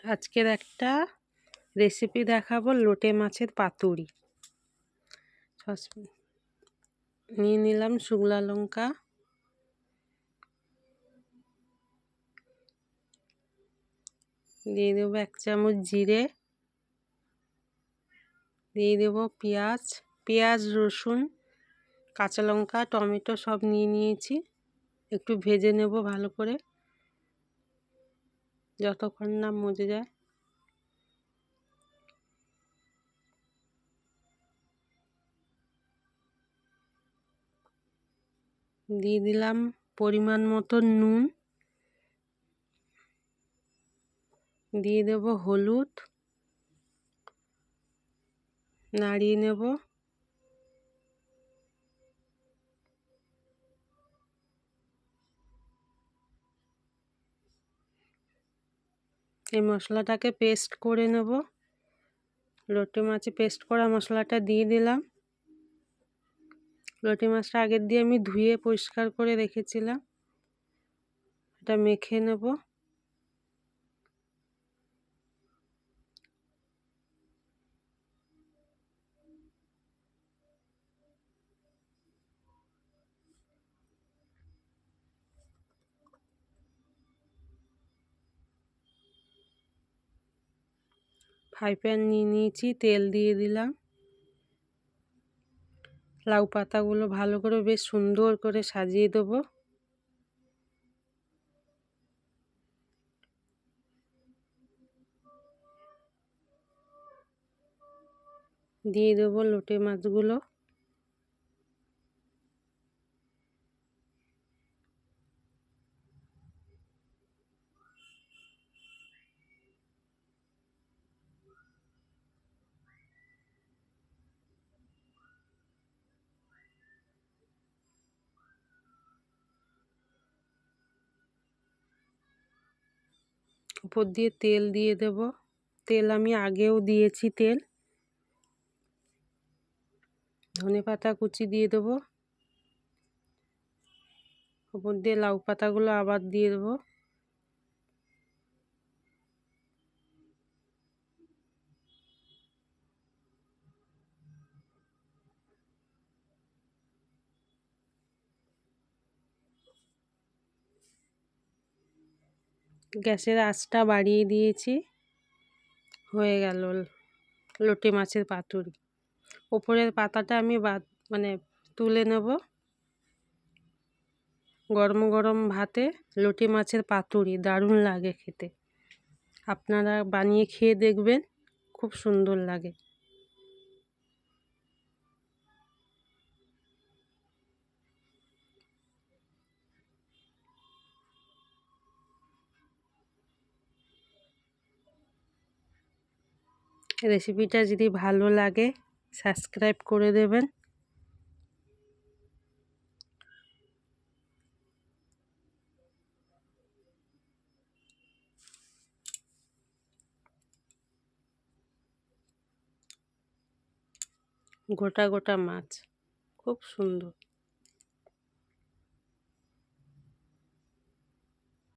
আজকের একটা রেসিপি দেখাবো লোটে মাছের পাতুরি। নিয়ে নিলাম শুকনো লঙ্কা, দিয়ে দেবো 1 চামচ জিরে, দিয়ে দেবো পেঁয়াজ রসুন কাঁচা লঙ্কা টমেটো সব নিয়ে নিয়েছি। একটু ভেজে নেব ভালো করে যতক্ষণ না মজে যায়। দিয়ে দিলাম পরিমাণ মতো নুন, দিয়ে দেব হলুদ, নাড়িয়ে নেব। এই মশলাটাকে পেস্ট করে নেব। লোটে মাছে পেস্ট করা মশলাটা দিয়ে দিলাম। লোটে মাছটা আগের দিয়ে আমি ধুয়ে পরিষ্কার করে রেখেছিলাম, এটা মেখে নেব। ফ্রাই প্যান নিয়ে নিয়েছি, তেল দিয়ে দিলাম। লাউ পাতাগুলো ভালো করে বেশ সুন্দর করে সাজিয়ে দেবো। দিয়ে দেবো লোটে মাছগুলো। উপর দিয়ে তেল দিয়ে দেব। তেল আমি আগেও দিয়েছি তেল। ধনেপাতা কুচি দিয়ে দেবো। উপর দিয়ে লাউ পাতাগুলো আবার দিয়ে দেবো। গ্যাসের আঁচটা বাড়িয়ে দিয়েছি। হয়ে গেল লোটে মাছের পাতুরি। ওপরের পাতাটা আমি তুলে নেব। গরম গরম ভাতে লোটে মাছের পাতুরি দারুণ লাগে খেতে। আপনারা বানিয়ে খেয়ে দেখবেন, খুব সুন্দর লাগে। রেসিপিটা যদি ভালো লাগে সাবস্ক্রাইব করে দেবেন। গোটা গোটা মাছ, খুব সুন্দর।